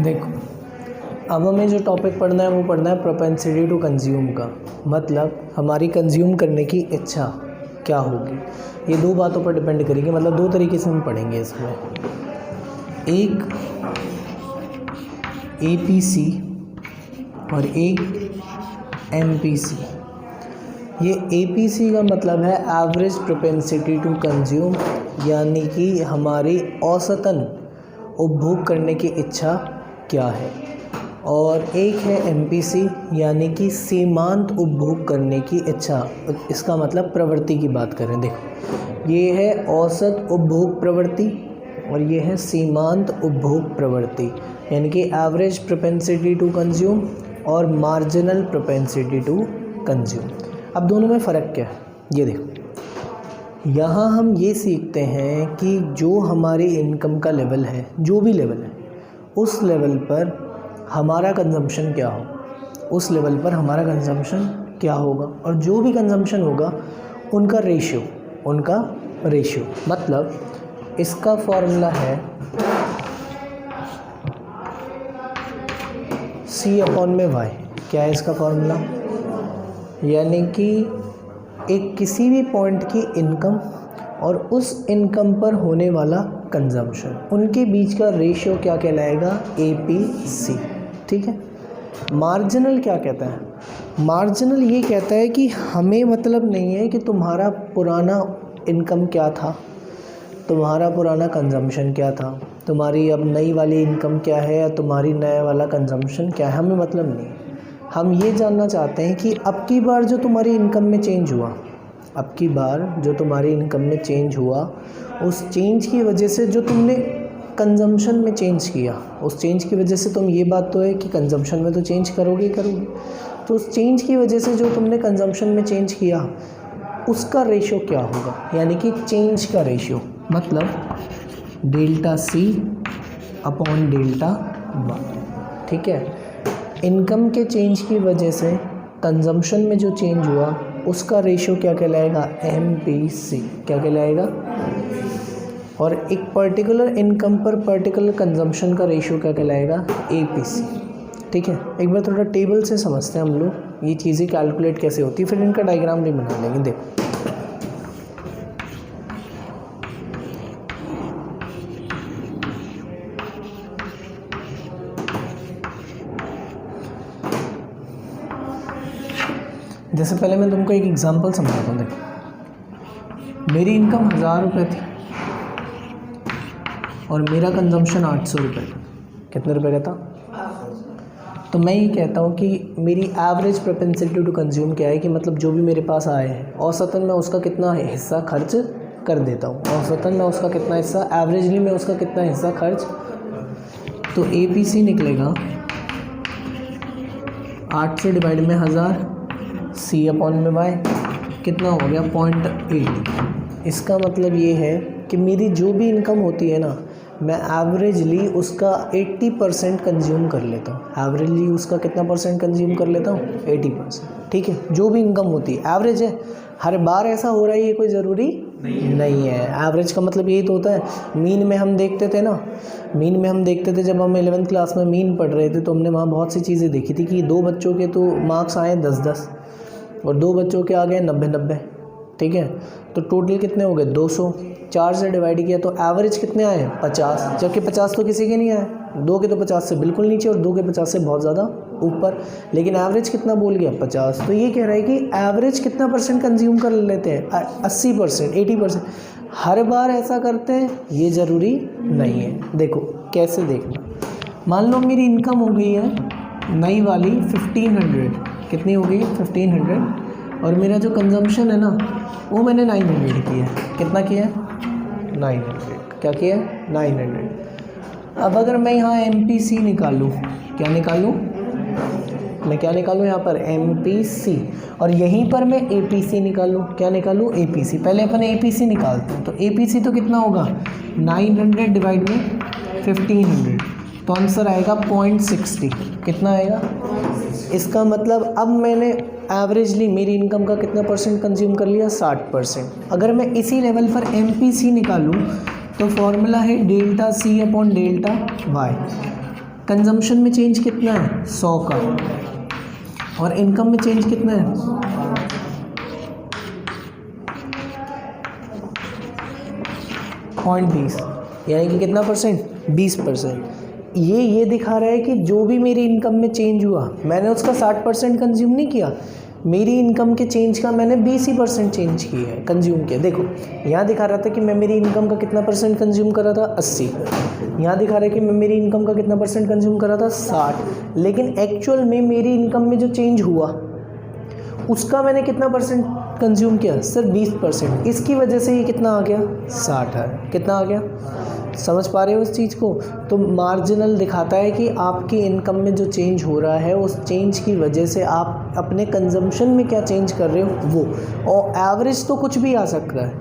देखो, अब हमें जो टॉपिक पढ़ना है वो पढ़ना है प्रोपेंसिटी टू कंज्यूम का, मतलब हमारी कंज्यूम करने की इच्छा क्या होगी। ये दो बातों पर डिपेंड करेगी, मतलब दो तरीके से हम पढ़ेंगे इसमें। एक APC और एक MPC। ये APC का मतलब है एवरेज प्रोपेंसिटी टू कंज्यूम, यानी कि हमारी औसतन उपभोग करने की इच्छा क्या है, और एक है MPC यानी कि सीमांत उपभोग करने की इच्छा। इसका मतलब प्रवृत्ति की बात करें, देखो ये है औसत उपभोग प्रवृत्ति और ये है सीमांत उपभोग प्रवृत्ति, यानी कि एवरेज प्रोपेंसिटी टू कंज्यूम और मार्जिनल प्रोपेंसिटी टू कंज्यूम। अब दोनों में फ़र्क क्या है, ये देखो। यहाँ हम ये सीखते हैं कि जो हमारी इनकम का लेवल है, जो भी लेवल है, उस लेवल पर हमारा कंजम्पशन क्या हो, उस लेवल पर हमारा कंजम्पशन क्या होगा, और जो भी कंजम्पशन होगा उनका रेशियो, मतलब इसका फॉर्मूला है C/Y। क्या है इसका फॉर्मूला? यानी कि एक किसी भी पॉइंट की इनकम और उस इनकम पर होने वाला कंजम्पशन, उनके बीच का रेशियो क्या कहलाएगा? APC। ठीक है। मार्जिनल क्या कहता है? मार्जिनल ये कहता है कि हमें मतलब नहीं है कि तुम्हारा पुराना इनकम क्या था, तुम्हारा पुराना कंजम्पशन क्या था, तुम्हारी अब नई वाली इनकम क्या है, या तुम्हारी नया वाला कंजम्पशन क्या है, हमें मतलब नहीं। हम ये जानना चाहते हैं कि अब की बार जो तुम्हारी इनकम में चेंज हुआ, अब की बार जो तुम्हारी इनकम में चेंज हुआ, उस चेंज की वजह से जो तुमने कंजम्पशन में चेंज किया, उस चेंज की वजह से तुम, ये बात तो है कि कंजम्पशन में तो चेंज करोगे, तो उस चेंज की वजह से जो तुमने कंजम्पशन में चेंज किया उसका रेशियो क्या होगा, यानी कि चेंज का रेशियो, मतलब ΔC/ΔY। ठीक है। इनकम के चेंज की वजह से कंजम्पशन में जो चेंज हुआ उसका रेशियो क्या कहलाएगा? MPC। क्या कहलाएगा? और एक पर्टिकुलर इनकम पर पर्टिकुलर कंजम्पशन का रेशियो क्या कहलाएगा? APC। ठीक है। एक बार थोड़ा टेबल से समझते हैं हम लोग ये चीज़ें कैलकुलेट कैसे होती है, फिर इनका डायग्राम भी बना लेंगे। देखो, जैसे पहले मैं तुमको एक एग्जांपल समझाता हूँ। देखो, मेरी इनकम 1000 रुपये थी और मेरा कंजम्पशन 800 रुपये था। कितने रुपए का था? तो मैं ये कहता हूँ कि मेरी एवरेज प्रोपेंसिटी टू कंज्यूम क्या है, कि मतलब जो भी मेरे पास आए हैं औसतन मैं उसका कितना हिस्सा खर्च कर देता हूँ, औसतन मैं उसका कितना हिस्सा, एवरेजली मैं उसका कितना हिस्सा खर्च। तो APC निकलेगा 800 डिवाइड में 1000 C/Y, कितना हो गया? 0.8। इसका मतलब ये है कि मेरी जो भी इनकम होती है ना, मैं एवरेजली उसका 80% कंज्यूम कर लेता हूँ। एवरेजली उसका कितना परसेंट कंज्यूम कर लेता हूँ? 80%। ठीक है। जो भी इनकम होती है एवरेज है, हर बार ऐसा हो रहा है ये कोई ज़रूरी नहीं है। एवरेज का मतलब यही तो होता है। मीन में हम देखते थे ना, मीन में हम देखते थे जब हम 11th क्लास में मीन पढ़ रहे थे, तो हमने वहाँ बहुत सी चीज़ें देखी थी कि 2 बच्चों के तो मार्क्स आए 10-10 और 2 बच्चों के आ गए 90-90। ठीक है। तो टोटल कितने हो गए? 200। 4 से डिवाइड किया तो एवरेज कितने आए? 50। जबकि 50 तो किसी के नहीं आए, 2 के तो 50 से बिल्कुल नीचे और 2 के 50 से बहुत ज़्यादा ऊपर, लेकिन एवरेज कितना बोल गया? 50। तो ये कह रहा है कि एवरेज कितना परसेंट कंज्यूम कर लेते हैं? 80%, 80%। हर बार ऐसा करते हैं ये ज़रूरी नहीं है। देखो कैसे देखना, मान लो मेरी इनकम हो गई है नई वाली 1500। कितनी हो गई? 1500। और मेरा जो कंजम्पशन है ना वो मैंने 900 किया है। कितना किया है? 900। क्या किया है? 900। अब अगर मैं यहाँ MPC निकालूँ, क्या निकालूँ? मैं क्या निकालूँ यहाँ पर? MPC। और यहीं पर मैं APC निकालूँ। क्या निकालूँ? APC। पहले अपन APC निकालते हैं। तो APC तो कितना होगा? 900 डिवाइड में 1500, तो आंसर आएगा 0.60। कितना आएगा? इसका मतलब अब मैंने एवरेजली मेरी इनकम का कितना परसेंट कंज्यूम कर लिया? 60%। अगर मैं इसी लेवल पर MPC निकालूँ तो फॉर्मूला है ΔC/ΔY। कंजम्पशन में चेंज कितना है 100 का, और इनकम में चेंज कितना है 0.20, यानी कि कितना परसेंट 20%। ये दिखा रहा है कि जो भी मेरी इनकम में चेंज हुआ मैंने उसका 60% कंज्यूम नहीं किया, मेरी इनकम के चेंज का मैंने 20% चेंज किया है, कंज्यूम किया। देखो यहाँ दिखा रहा था कि मैं मेरी इनकम का कितना परसेंट कंज्यूम कर रहा था 80, यहाँ दिखा रहा है कि मैं मेरी इनकम का कितना परसेंट कंज्यूम कर रहा था 60, लेकिन एक्चुअल में मेरी इनकम में जो चेंज हुआ उसका मैंने कितना परसेंट कंज्यूम किया, सिर्फ 20%। इसकी वजह से ये कितना आ गया 60 है। कितना आ गया, समझ पा रहे हो उस चीज़ को? तो मार्जिनल दिखाता है कि आपकी इनकम में जो चेंज हो रहा है उस चेंज की वजह से आप अपने कंजम्पशन में क्या चेंज कर रहे हो वो। और एवरेज तो कुछ भी आ सकता है,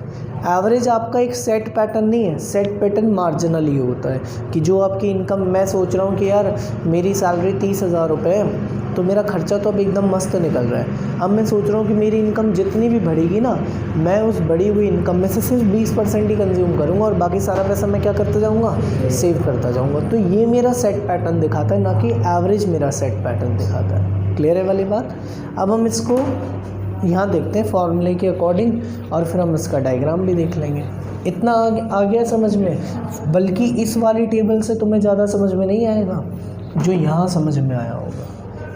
एवरेज आपका एक सेट पैटर्न नहीं है, सेट पैटर्न मार्जिनल ही होता है कि जो आपकी इनकम, मैं सोच रहा हूँ कि यार मेरी सैलरी 30,000 रुपये है तो मेरा खर्चा तो अब एकदम मस्त निकल रहा है। अब मैं सोच रहा हूँ कि मेरी इनकम जितनी भी बढ़ेगी ना, मैं उस बढ़ी हुई इनकम में से सिर्फ 20% ही कंज्यूम करूँगा और बाकी सारा पैसा मैं क्या करता जाऊँगा, सेव करता जाऊँगा। तो ये मेरा सेट पैटर्न दिखाता है, ना कि एवरेज मेरा सेट पैटर्न दिखाता है। क्लियर है वाली बात? अब हम इसको यहाँ देखते हैं फॉर्मूले के अकॉर्डिंग, और फिर हम इसका डायग्राम भी देख लेंगे। इतना आ गया समझ में? बल्कि इस वाली टेबल से तुम्हें ज़्यादा समझ में नहीं आएगा जो यहाँ समझ में आया होगा,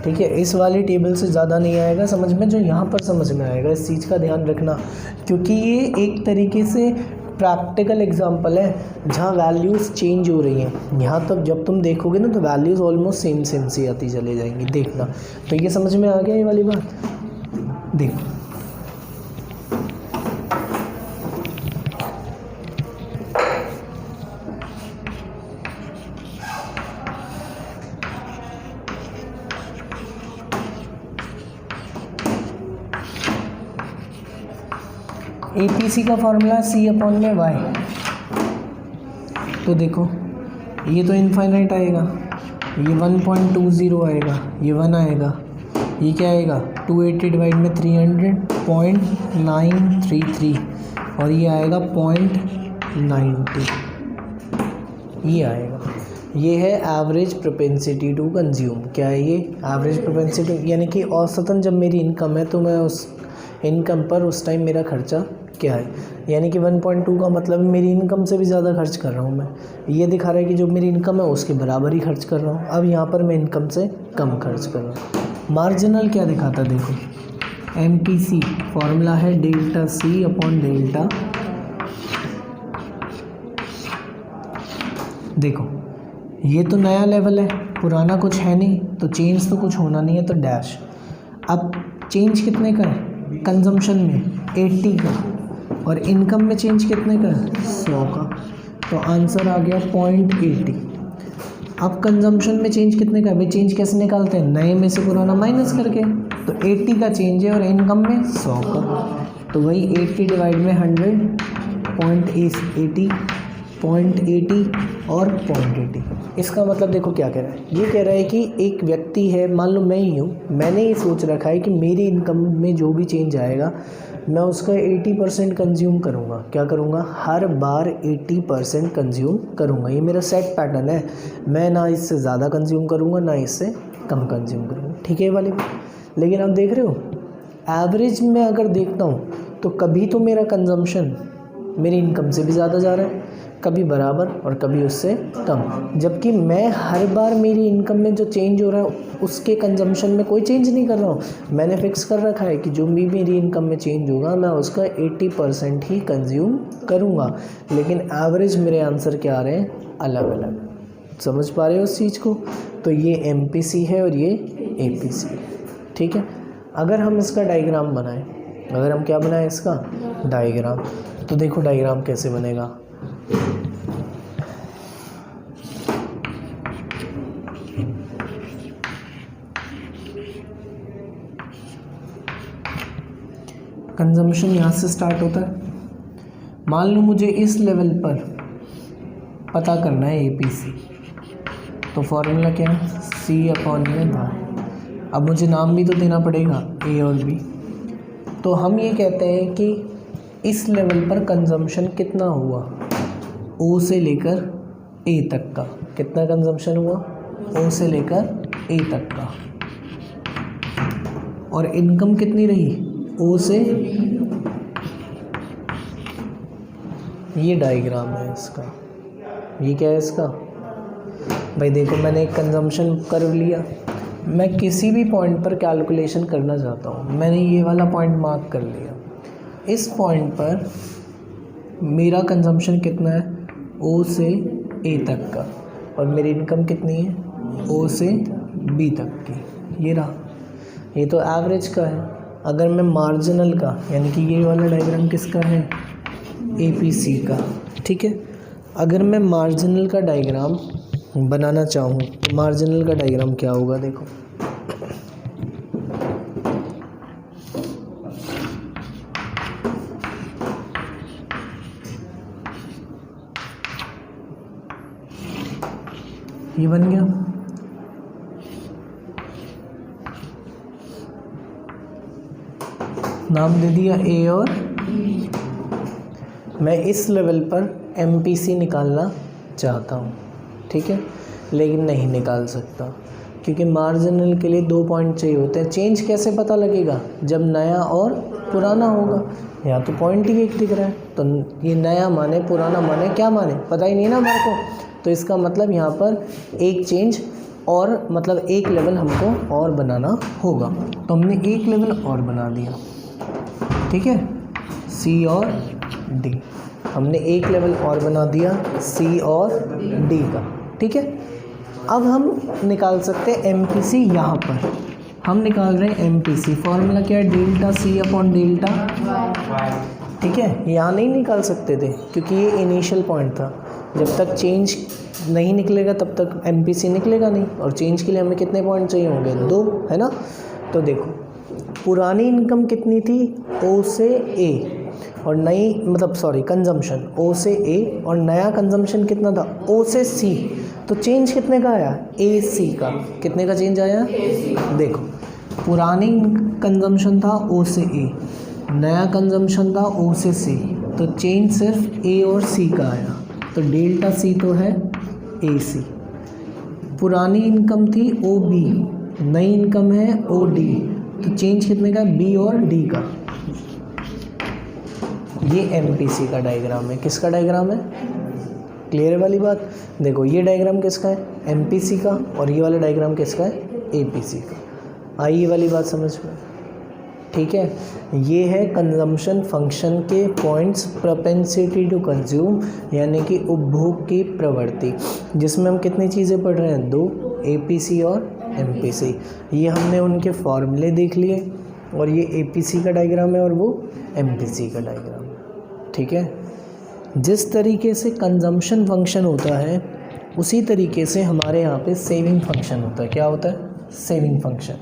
ठीक है? इस वाली टेबल से ज़्यादा नहीं आएगा समझ में जो यहाँ पर समझ में आएगा। इस चीज़ का ध्यान रखना, क्योंकि ये एक तरीके से प्रैक्टिकल एग्जांपल है जहाँ वैल्यूज़ चेंज हो रही हैं। यहाँ तक जब तुम देखोगे ना तो वैल्यूज़ ऑलमोस्ट सेम सी आती चली जाएंगी, देखना। तो ये समझ में आ गया ये वाली बात? देखो APC का फॉर्मूला C/y। तो देखो ये तो इनफाइनाइट आएगा, ये 1.20 आएगा, ये 1 आएगा, ये क्या आएगा 280 डिवाइड में 300 0.933, और ये आएगा 0.90, ये आएगा। ये है एवरेज प्रोपेंसिटी टू कंज्यूम। क्या है ये? एवरेज प्रोपेंसिटी, यानी कि औसतन जब मेरी इनकम है तो मैं उस इनकम पर उस टाइम मेरा खर्चा क्या है, यानी कि 1.2 का मतलब मेरी इनकम से भी ज़्यादा खर्च कर रहा हूँ मैं। ये दिखा रहा है कि जो मेरी इनकम है उसके बराबर ही खर्च कर रहा हूँ। अब यहाँ पर मैं इनकम से कम खर्च कर रहा हूँ। मार्जिनल क्या दिखाता, देखो MPC फॉर्मूला है डेल्टा C/डेल्टा। देखो ये तो नया लेवल है, पुराना कुछ है नहीं, तो चेंज तो कुछ होना नहीं है, तो डैश। अब चेंज कितने का है कंजम्पशन में 80 का, और इनकम में चेंज कितने का है 100 का, तो आंसर आ गया 0.80। अब कंजम्पशन में चेंज कितने का है भाई? चेंज कैसे निकालते हैं? नए में से पुराना माइनस करके। तो 80 का चेंज है और इनकम में 100 का, तो वही 80 डिवाइड में 100 0.80 और 0.80। इसका मतलब देखो क्या कह रहा है, ये कह रहा है कि एक व्यक्ति है, मान लो मैं ही हूँ, मैंने ये सोच रखा है कि मेरी इनकम में जो भी चेंज आएगा मैं उसका 80% कंज्यूम करूँगा। क्या करूँगा? हर बार 80% कंज्यूम करूँगा। ये मेरा सेट पैटर्न है, मैं ना इससे ज़्यादा कंज्यूम करूँगा ना इससे कम कंज्यूम करूँगा, ठीक है ये वाली। लेकिन आप देख रहे हो एवरेज में अगर देखता हूँ तो कभी तो मेरा कंजम्पशन मेरी इनकम से भी ज़्यादा जा रहा है, कभी बराबर और कभी उससे कम, जबकि मैं हर बार मेरी इनकम में जो चेंज हो रहा है उसके कंजम्पशन में कोई चेंज नहीं कर रहा हूँ। मैंने फिक्स कर रखा है कि जो भी मेरी इनकम में चेंज होगा मैं उसका 80% ही कंज्यूम करूँगा, लेकिन एवरेज मेरे आंसर क्या आ रहे हैं अलग अलग। समझ पा रहे हो उस चीज़ को? तो ये MPC है और ये APC, ठीक है। अगर हम इसका डायग्राम बनाएं, अगर हम क्या बनाएं इसका डायग्राम, तो देखो डायग्राम कैसे बनेगा। कंजम्पशन यहाँ से स्टार्ट होता है। मान लो मुझे इस लेवल पर पता करना है APC, तो फॉर्मूला क्या है C/y। अब मुझे नाम भी तो देना पड़ेगा A और B। तो हम ये कहते हैं कि इस लेवल पर कंजम्पशन कितना हुआ, O से लेकर A तक का कितना कंजम्पशन हुआ ओ से लेकर ए तक का, और इनकम कितनी रही ओ से, ये डायग्राम है इसका। ये क्या है इसका भाई, देखो मैंने एक कंजम्पशन कर्व लिया, मैं किसी भी पॉइंट पर कैलकुलेशन करना चाहता हूँ, मैंने ये वाला पॉइंट मार्क कर लिया। इस पॉइंट पर मेरा कंजम्पशन कितना है, ओ से ए तक का, और मेरी इनकम कितनी है ओ से बी तक की। ये रहा, ये तो एवरेज का है। अगर मैं मार्जिनल का, यानी कि ये वाला डायग्राम किसका है, एपीसी का, ठीक है। अगर मैं मार्जिनल का डायग्राम बनाना चाहूँ तो मार्जिनल का डायग्राम क्या होगा, देखो ये बन गया। नाम दे दिया ए, और मैं इस लेवल पर एमपीसी निकालना चाहता हूँ, ठीक है, लेकिन नहीं निकाल सकता क्योंकि मार्जिनल के लिए 2 पॉइंट चाहिए होते हैं। चेंज कैसे पता लगेगा, जब नया और पुराना होगा। यहाँ तो पॉइंट ही एक दिख रहा है, तो ये नया माने पुराना माने क्या माने पता ही नहीं ना हमारे को, तो इसका मतलब यहाँ पर एक चेंज और मतलब एक लेवल हमको और बनाना होगा। तो हमने एक लेवल और बना दिया, ठीक है, सी और डी, हमने एक लेवल और बना दिया सी और डी का, ठीक है। अब हम निकाल सकते हैं एमपीसी। यहाँ पर हम निकाल रहे हैं एमपीसी, फॉर्मूला क्या है, डेल्टा सी अपॉन डेल्टा, ठीक है। यहाँ नहीं निकाल सकते थे क्योंकि ये इनिशियल पॉइंट था, जब तक चेंज नहीं निकलेगा तब तक एमपीसी निकलेगा नहीं, और चेंज के लिए हमें कितने पॉइंट चाहिए होंगे, 2, है ना। तो देखो पुरानी इनकम कितनी थी ओ से ए, और नई मतलब सॉरी कंजम्पशन ओ से ए, और नया कंजम्पशन कितना था ओ से सी। तो चेंज कितने का आया, ए सी का, कितने का चेंज आया, देखो पुरानी कंजम्पशन था ओ से ए, नया कंजम्पशन था ओ से सी, तो चेंज सिर्फ ए और सी का आया, तो डेल्टा सी तो है ए सी। पुरानी इनकम थी ओ बी, नई इनकम है ओ डी, तो चेंज कितने का, बी और डी का। ये एमपीसी का डायग्राम है, किसका डायग्राम है, क्लियर है वाली बात। देखो ये डायग्राम किसका है, एमपीसी का, और ये वाला डायग्राम किसका है, एपीसी का। आई ये वाली बात समझ में, ठीक है। ये है कंजम्पशन फंक्शन के पॉइंट्स, प्रोपेंसिटी टू कंज्यूम यानी कि उपभोग की प्रवृत्ति, जिसमें हम कितनी चीज़ें पढ़ रहे हैं, 2, एपीसी और एमपीसी। ये हमने उनके फॉर्मूले देख लिए, और ये एपीसी का डायग्राम है और वो एमपीसी का डायग्राम है, ठीक है। जिस तरीके से कंजम्पशन फंक्शन होता है उसी तरीके से हमारे यहाँ पे सेविंग फंक्शन होता है। क्या होता है, सेविंग फंक्शन।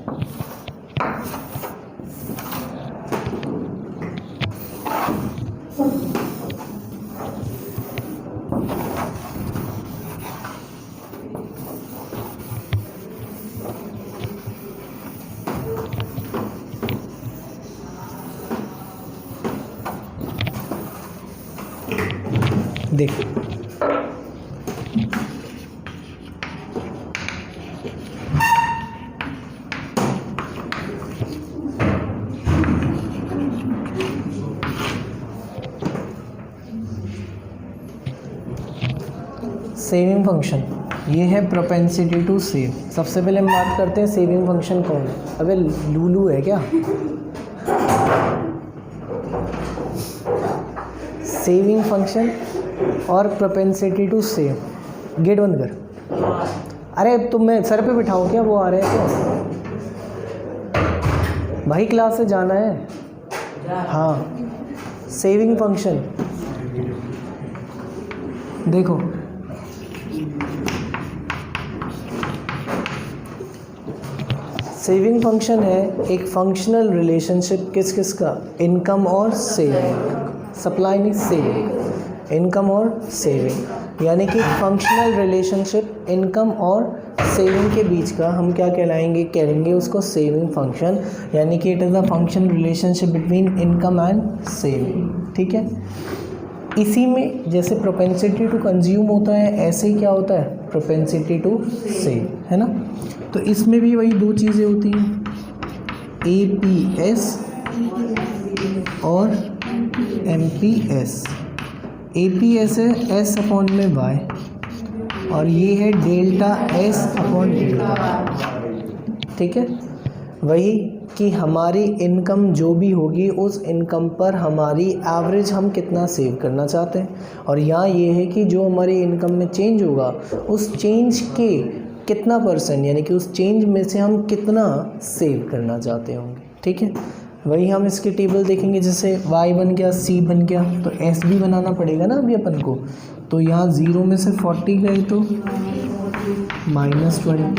देखो सेविंग फंक्शन ये है प्रोपेंसिटी टू सेव। सबसे पहले हम बात करते हैं सेविंग फंक्शन कौन है। अबे लूलू है क्या, सेविंग फंक्शन और प्रोपेंसिटी टू सेव। गेट बंद कर। अरे तुम मैं सर पे बिठाऊँ क्या, वो आ रहे हैं क्या भाई, क्लास से जाना है। हाँ सेविंग फंक्शन देखो, सेविंग फंक्शन है एक फंक्शनल रिलेशनशिप किस किस का, इनकम और सेविंग, सप्लाई नहीं सेविंग, इनकम और सेविंग, यानी कि फंक्शनल रिलेशनशिप इनकम और सेविंग के बीच का हम क्या कहलाएंगे, कहेंगे उसको सेविंग फंक्शन, यानी कि it is a function relationship between income and saving. ठीक है, इसी में जैसे प्रोपेंसिटी टू कंज्यूम होता है, ऐसे ही क्या होता है, प्रोपेंसिटी टू सेव, है ना। तो इसमें भी वही दो चीज़ें होती हैं, APS और MPS। APS है S अपॉन में Y और ये है डेल्टा S अपॉन डेल्टा, ठीक है। वही कि हमारी इनकम जो भी होगी उस इनकम पर हमारी एवरेज हम कितना सेव करना चाहते हैं, और यहाँ ये है कि जो हमारी इनकम में चेंज होगा उस चेंज के कितना परसेंट, यानी कि उस चेंज में से हम कितना सेव करना चाहते होंगे, ठीक है। वही हम इसके टेबल देखेंगे, जैसे y बन गया, c बन गया, तो s भी बनाना पड़ेगा ना अभी अपन को। तो यहाँ 0 में से 40 गए तो -20,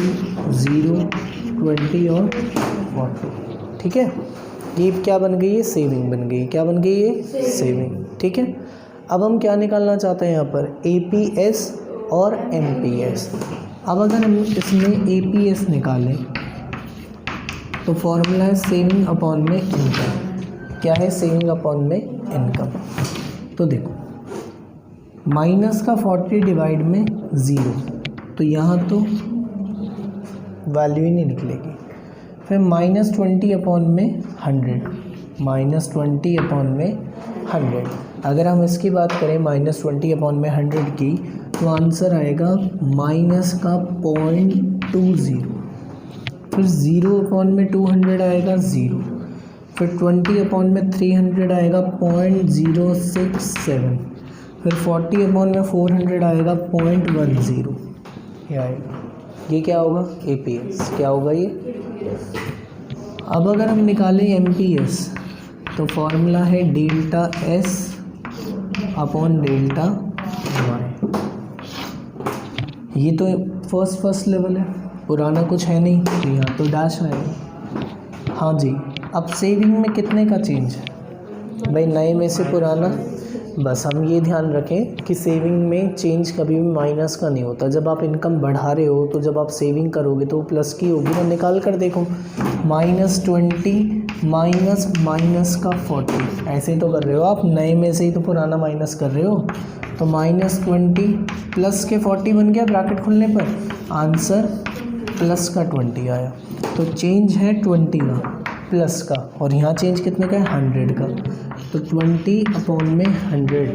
0, 20 और 40, ठीक है। ये क्या बन गई है, सेविंग बन गई। क्या बन गई है, सेविंग, ठीक है। अब हम क्या निकालना चाहते हैं यहाँ पर, APS और MPS। अब अगर हम इसमें APS निकालें तो फॉर्मूला है सेविंग अपॉन में इनकम। क्या है, सेविंग अपॉन में इनकम। तो देखो माइनस का 40 डिवाइड में 0, तो यहाँ तो वैल्यू ही नहीं निकलेगी। फिर -20 अपॉन में 100, -20 अपॉन में 100। अगर हम इसकी बात करें -20 अपॉन में 100 की, तो आंसर आएगा माइनस का 0.20। फिर 0 अपॉन में 200 आएगा 0। फिर 20 अपॉन में 300 आएगा 0.067। फिर 40 अपॉन में 400 आएगा 0.10। ये आएगा, ये क्या होगा, APS। क्या होगा ये। अब अगर हम निकालें MPS तो फॉर्मूला है delta S upon delta Y। ये तो फर्स्ट लेवल है, पुराना कुछ है नहीं, तो यहाँ तो डैश आएगा। हाँ जी। अब सेविंग में कितने का चेंज है भाई, नए में से पुराना। बस हम ये ध्यान रखें कि सेविंग में चेंज कभी भी माइनस का नहीं होता। जब आप इनकम बढ़ा रहे हो तो जब आप सेविंग करोगे तो प्लस की होगी ना। निकाल कर देखो, -20 माइनस का 40, ऐसे ही तो कर रहे हो आप, नए में से ही तो पुराना माइनस कर रहे हो। तो -20 प्लस के 40 बन गया ब्रैकेट खुलने पर, आंसर प्लस का 20 आया। तो चेंज है 20 का, प्लस का, और यहाँ चेंज कितने का है, 100 का। तो 20 अपॉन में 100,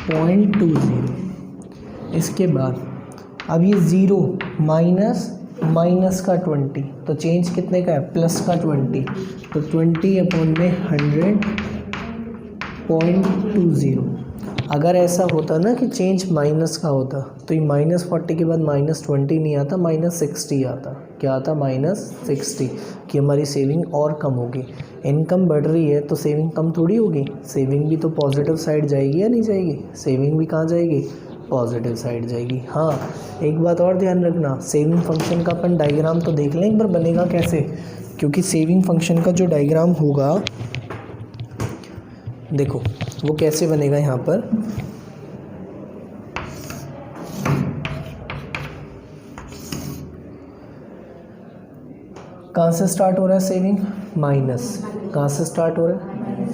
0.20। इसके बाद अब ये 0 माइनस का 20, तो चेंज कितने का है, प्लस का 20। तो 20 अपॉन में 100, 0.20। अगर ऐसा होता ना कि चेंज माइनस का होता, तो ये -40 के बाद -20 नहीं आता, -60 आता। क्या आता, -60, कि हमारी सेविंग और कम होगी। इनकम बढ़ रही है तो सेविंग कम थोड़ी होगी, सेविंग भी तो पॉजिटिव साइड जाएगी या नहीं जाएगी। सेविंग भी कहाँ जाएगी, पॉजिटिव साइड जाएगी। हाँ, एक बात और ध्यान रखना, सेविंग फंक्शन का अपन डायग्राम तो देख लें एक बार, बनेगा कैसे। क्योंकि सेविंग फंक्शन का जो डायग्राम होगा, देखो वो कैसे बनेगा। यहाँ पर कहाँ से स्टार्ट हो रहा है सेविंग, माइनस, कहाँ से स्टार्ट हो रहा है,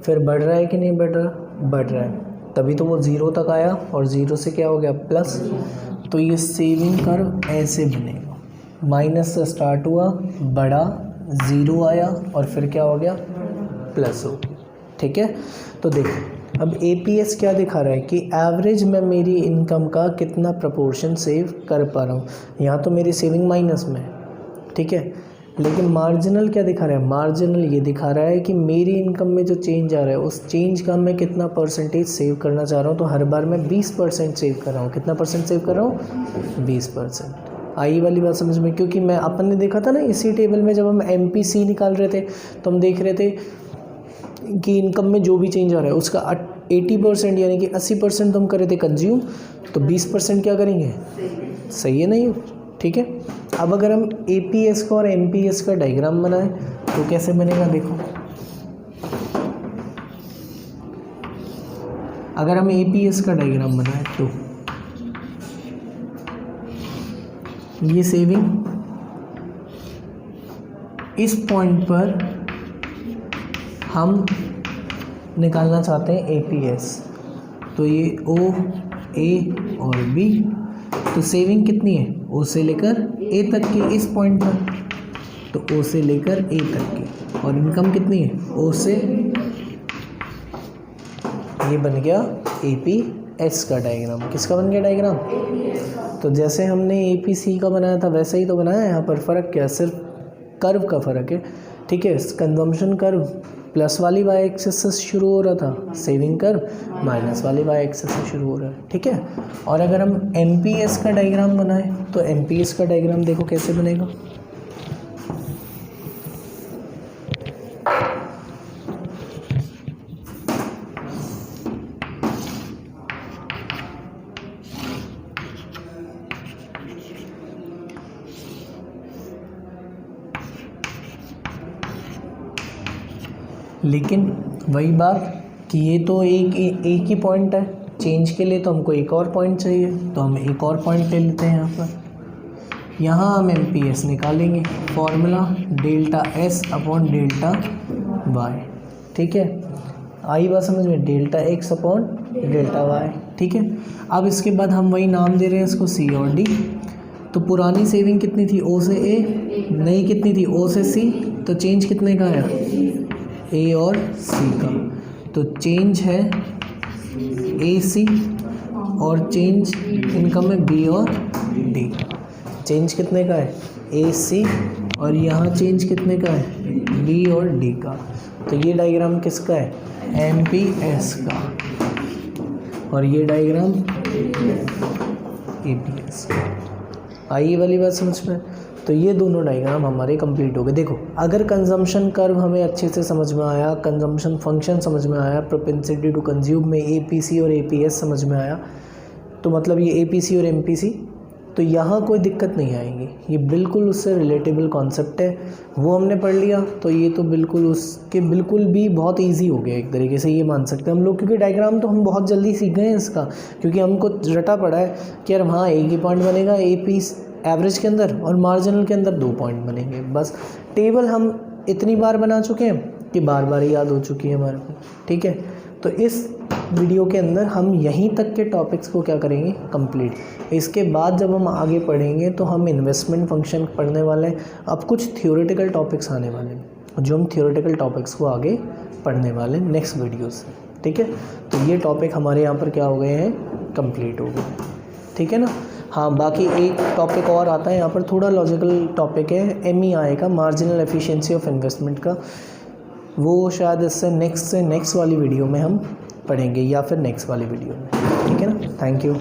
फिर बढ़ रहा है कि नहीं बढ़ रहा, बढ़ रहा है, तभी तो वो 0 तक आया, और 0 से क्या हो गया, प्लस। तो ये सेविंग कर्व ऐसे बनेगा, माइनस से स्टार्ट हुआ, बढ़ा, 0 आया, और फिर क्या हो गया, प्लस हो गया। ठीक है। तो देखो अब APS क्या दिखा रहा है कि एवरेज में मेरी इनकम का कितना प्रपोर्शन सेव कर पा रहा हूँ। यहाँ तो मेरी सेविंग माइनस में है, ठीक है, लेकिन मार्जिनल क्या दिखा रहा है, मार्जिनल ये दिखा रहा है कि मेरी इनकम में जो चेंज आ रहा है उस चेंज का मैं कितना परसेंटेज सेव करना चाह रहा हूँ। तो हर बार मैं 20% सेव कर रहा हूँ। कितना परसेंट सेव कर रहा हूँ, 20%। आई वाली बात समझ में, क्योंकि मैं अपन ने देखा था ना इसी टेबल में, जब हम MPC निकाल रहे थे तो हम देख रहे थे कि इनकम में जो भी चेंज आ रहा है उसका 80% यानी कि 80% तो हम कर रहे थे कंज्यूम, तो 20% क्या करेंगे, सही है नहीं, ठीक है। अब अगर हम APS का और MPS का डायग्राम बनाएं तो कैसे बनेगा, देखो अगर हम APS का डायग्राम बनाएं तो ये सेविंग, इस पॉइंट पर हम निकालना चाहते हैं APS, तो ये ओ, ए और बी। तो सेविंग कितनी है, ओ से लेकर ए तक की इस पॉइंट पर, तो ओ से लेकर ए तक की। और इनकम कितनी है, ओ से, ये बन गया APS का डायग्राम। किसका बन गया डायग्राम? तो जैसे हमने APC का बनाया था वैसा ही तो बनाया है। यहाँ पर फ़र्क क्या है, सिर्फ कर्व का फ़र्क है। ठीक है, कंजम्पशन कर्व प्लस वाली वाई एक्सिस से शुरू हो रहा था, सेविंग कर्व माइनस वाली वाई एक्सिस से शुरू हो रहा है। ठीक है, और अगर हम MPS का डायग्राम बनाएं तो MPS का डायग्राम देखो कैसे बनेगा। लेकिन वही बात कि ये तो एक ही पॉइंट है, चेंज के लिए तो हमको एक और पॉइंट चाहिए, तो हम एक और पॉइंट ले लेते हैं। यहाँ पर यहाँ हम MPS निकालेंगे, formula delta S upon delta Y। ठीक है, आई बात समझ में, delta X upon delta Y। ठीक है, अब इसके बाद हम वही नाम दे रहे हैं इसको C और D। तो पुरानी सेविंग कितनी थी, O से A, नई कितनी थी, O से C। तो चेंज कितने का आया, A और C का। तो चेंज है AC और चेंज इनकम है B और D। चेंज कितने का है, AC, और यहाँ चेंज कितने का है, B और D का। तो ये डायग्राम किसका है, MPS का, और ये डायग्राम APS का। आई वाली बात समझ में? तो ये दोनों डायग्राम हमारे कंप्लीट हो गए। देखो, अगर कंजम्पशन कर्व हमें अच्छे से समझ में आया, कंजम्पशन फंक्शन समझ में आया, प्रोपेंसिटी टू कंज्यूम में APC और APS समझ में आया, तो मतलब ये APC और MPC, तो यहाँ कोई दिक्कत नहीं आएगी। ये बिल्कुल उससे रिलेटेबल कॉन्सेप्ट है, वो हमने पढ़ लिया। तो ये तो बिल्कुल उसके बिल्कुल भी बहुत इजी हो गया एक तरीके से, ये मान सकते हैं हम लोग, क्योंकि डायग्राम तो हम बहुत जल्दी सीख गए हैं इसका, क्योंकि हमको रटा पड़ा है कि यार हाँ एक ही पॉइंट बनेगा AP एवरेज के अंदर और मार्जिनल के अंदर 2 पॉइंट बनेंगे। बस टेबल हम इतनी बार बना चुके हैं कि बार बार याद हो चुकी है हमारे को। ठीक है, तो इस वीडियो के अंदर हम यहीं तक के टॉपिक्स को क्या करेंगे, कंप्लीट। इसके बाद जब हम आगे पढ़ेंगे तो हम इन्वेस्टमेंट फंक्शन पढ़ने वाले हैं। अब कुछ थियोरेटिकल टॉपिक्स आने वाले हैं, जो हम थियोरेटिकल टॉपिक्स को आगे पढ़ने वाले हैं नेक्स्ट वीडियो से। ठीक है, तो ये टॉपिक हमारे यहाँ पर क्या हो गए हैं, कंप्लीट हो गए। ठीक है ना। हाँ, बाकी एक टॉपिक और आता है यहाँ पर, थोड़ा लॉजिकल टॉपिक है, MEI का, मार्जिनल एफिशिएंसी ऑफ इन्वेस्टमेंट का। वो शायद इससे नेक्स्ट वाली वीडियो में हम पढ़ेंगे, या फिर नेक्स्ट वाली वीडियो में। ठीक है ना। Thank you.